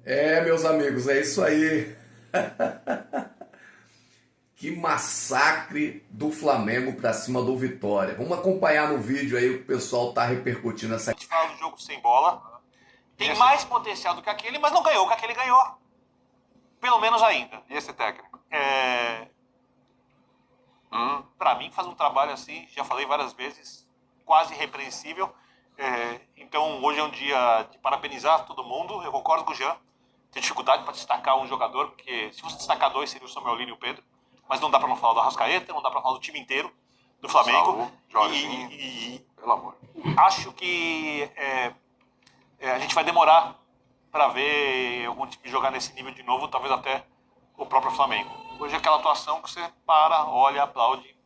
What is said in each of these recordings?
É, meus amigos, é isso aí. Que massacre do Flamengo pra cima do Vitória. Vamos acompanhar no vídeo aí o que o pessoal tá repercutindo essa. A gente fala do jogo sem bola. Tem mais potencial do que aquele, mas não ganhou o que aquele ganhou. Pelo menos ainda. E esse técnico? Pra mim faz um trabalho assim, já falei várias vezes, quase irrepreensível. Então hoje é um dia de parabenizar todo mundo. Eu concordo com o Jean. Tem dificuldade para destacar um jogador, porque se fosse destacar dois seria o Samuel Lino e o Pedro. Mas não dá para não falar do Arrascaeta, não dá para falar do time inteiro do Flamengo. Saúl, Jorginho, pelo amor. Acho que a gente vai demorar para ver algum time jogar nesse nível de novo, talvez até o próprio Flamengo. Hoje é aquela atuação que você para, olha, aplaude.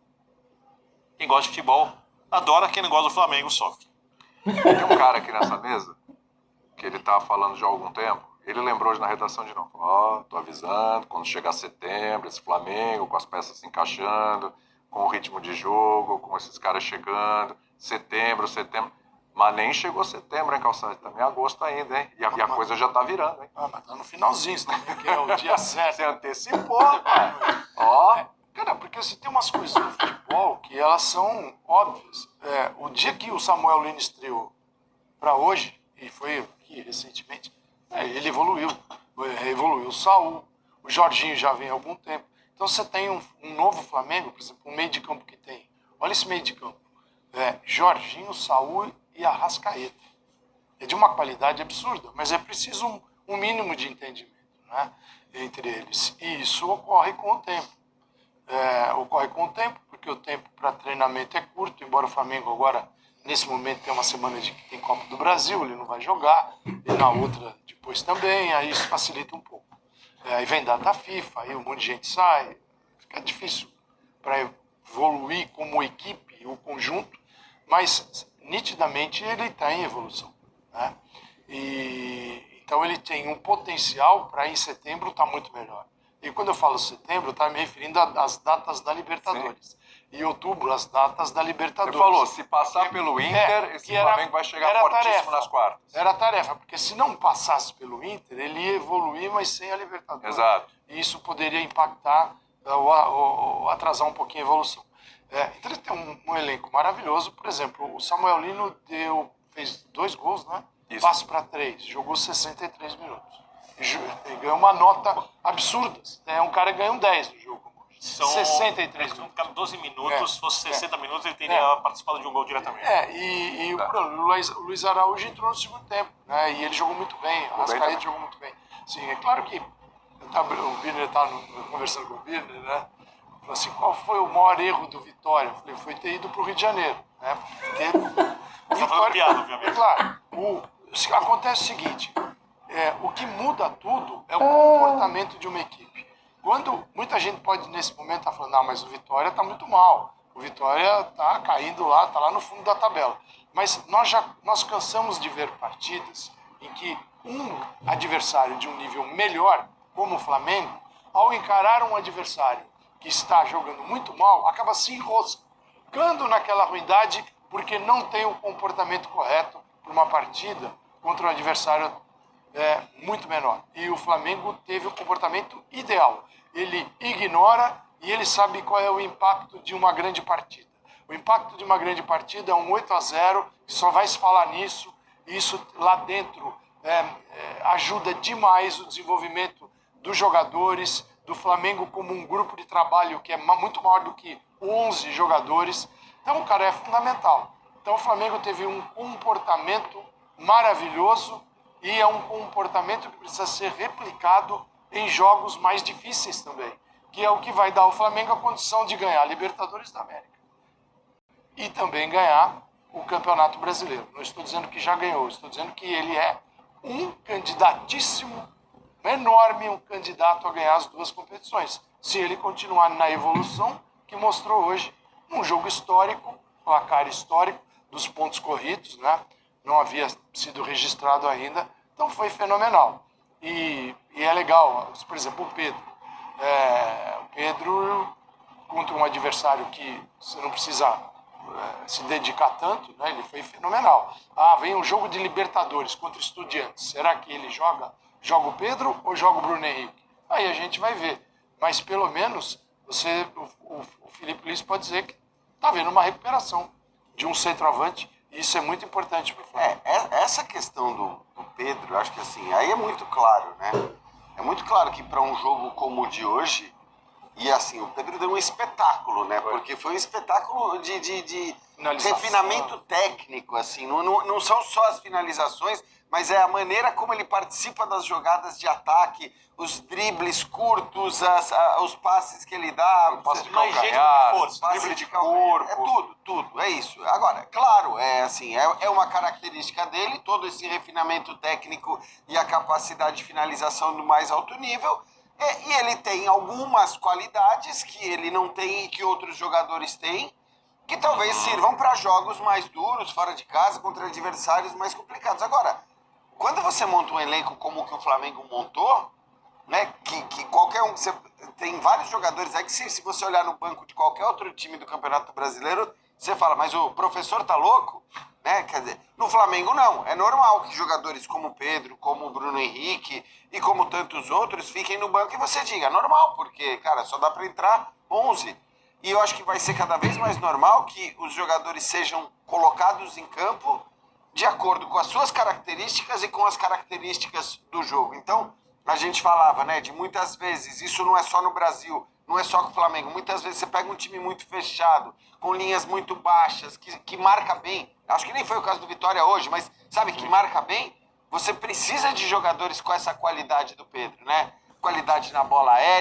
Quem gosta de futebol adora, quem não gosta do Flamengo sofre. Tem um cara aqui nessa mesa que ele tá falando já há algum tempo. Ele lembrou hoje na redação de novo. Tô avisando, quando chegar setembro, esse Flamengo com as peças se encaixando, com o ritmo de jogo, com esses caras chegando, setembro. Mas nem chegou setembro, hein, Calçade? Tá em agosto ainda, hein? E a coisa já tá virando, hein? Mas tá no finalzinho, que é o dia certo. Você antecipou, cara. Ó. Cara, porque você tem umas coisas no futebol que elas são óbvias. O dia que o Samuel Lino estreou para hoje, e foi aqui recentemente, ele evoluiu. Evoluiu o Saúl, o Jorginho já vem há algum tempo. Então você tem um novo Flamengo, por exemplo, um meio de campo que tem. Olha esse meio de campo. Jorginho, Saúl e Arrascaeta. É de uma qualidade absurda, mas é preciso um mínimo de entendimento, né, entre eles. E isso ocorre com o tempo. Ocorre com o tempo, porque o tempo para treinamento é curto, embora o Flamengo agora, nesse momento, tem uma semana de que tem Copa do Brasil, ele não vai jogar, e na outra depois também, aí isso facilita um pouco. Aí vem data FIFA, aí um monte de gente sai, fica difícil para evoluir como equipe, o conjunto, mas nitidamente ele está em evolução, né? Então ele tem um potencial para em setembro estar muito melhor. E quando eu falo setembro, eu estava me referindo às datas da Libertadores. Sim. E outubro, as datas da Libertadores. Você falou, se passar pelo Inter, esse Flamengo vai chegar fortíssimo nas quartas. Era tarefa, porque se não passasse pelo Inter, ele ia evoluir, mas sem a Libertadores. Exato. E isso poderia impactar ou atrasar um pouquinho a evolução. Então ele tem um elenco maravilhoso. Por exemplo, o Samuel Lino fez 2 gols, né? Isso. Passe para 3, jogou 63 minutos. E ganhou uma nota absurda. Um cara que ganhou um 10 no jogo. São 63 minutos. 12 minutos, se fosse 60 minutos, ele teria participado de um gol diretamente. O Luiz Araújo entrou no segundo tempo, né? E ele jogou muito bem, o Arrascaeta jogou muito bem. Sim, é claro que o Birner estava conversando com o Birner, né? Falou assim, qual foi o maior erro do Vitória? Eu falei, foi ter ido para o Rio de Janeiro, né? Você está falando piada, obviamente. É claro, acontece o seguinte, o que muda tudo é o comportamento de uma equipe. Quando muita gente pode, nesse momento, estar falando, mas o Vitória está muito mal, o Vitória está caindo lá, está lá no fundo da tabela. Mas nós cansamos de ver partidas em que um adversário de um nível melhor, como o Flamengo, ao encarar um adversário que está jogando muito mal, acaba se enroscando naquela ruindade porque não tem o comportamento correto para uma partida contra um adversário muito menor. E o Flamengo teve o comportamento ideal. Ele ignora e ele sabe qual é o impacto de uma grande partida. O impacto de uma grande partida é um 8-0, que só vai se falar nisso, e isso lá dentro ajuda demais o desenvolvimento dos jogadores, do Flamengo como um grupo de trabalho que é muito maior do que 11 jogadores. Então, cara, é fundamental. Então o Flamengo teve um comportamento maravilhoso e é um comportamento que precisa ser replicado em jogos mais difíceis também, que é o que vai dar ao Flamengo a condição de ganhar a Libertadores da América e também ganhar o Campeonato Brasileiro. Não estou dizendo que já ganhou, estou dizendo que ele é um candidatíssimo, enorme, um candidato a ganhar as 2 competições, se ele continuar na evolução que mostrou hoje, um jogo histórico, placar histórico dos pontos corridos, né? Não havia sido registrado ainda, então foi fenomenal. E é legal, por exemplo, o Pedro. O Pedro, contra um adversário que você não precisa se dedicar tanto, né? Ele foi fenomenal. Vem um jogo de Libertadores contra Estudiantes. Será que ele joga Joga o Pedro ou joga o Bruno Henrique? Aí a gente vai ver. Mas pelo menos o Felipe Luiz pode dizer que está vendo uma recuperação de um centroavante. E isso é muito importante para o Flamengo. Essa questão do Pedro, eu acho que assim, aí é muito claro, né? É muito claro que para um jogo como o de hoje, e assim, o Pedro deu um espetáculo, né? Porque foi um espetáculo de refinamento técnico, assim. Não são só as finalizações, mas é a maneira como ele participa das jogadas de ataque, os dribles curtos, os passes que ele dá. Passe de Mais jeito calcanhar, que força. drible de corpo. É corpo. tudo, é isso. Agora, claro, é uma característica dele, todo esse refinamento técnico e a capacidade de finalização do mais alto nível. E ele tem algumas qualidades que ele não tem e que outros jogadores têm, que talvez sirvam para jogos mais duros, fora de casa, contra adversários mais complicados. Agora, quando você monta um elenco como o que o Flamengo montou, né, que qualquer um... tem vários jogadores aí que se você olhar no banco de qualquer outro time do Campeonato Brasileiro, você fala, mas o professor tá louco? Né? Quer dizer, no Flamengo não. É normal que jogadores como o Pedro, como o Bruno Henrique e como tantos outros fiquem no banco e você diga, normal, porque, cara, só dá para entrar 11. E eu acho que vai ser cada vez mais normal que os jogadores sejam colocados em campo de acordo com as suas características e com as características do jogo. Então, a gente falava, né, de muitas vezes, isso não é só no Brasil, não é só com o Flamengo, muitas vezes você pega um time muito fechado, com linhas muito baixas, que marca bem, acho que nem foi o caso do Vitória hoje, mas sabe, que marca bem, você precisa de jogadores com essa qualidade do Pedro, né? Qualidade na bola aérea,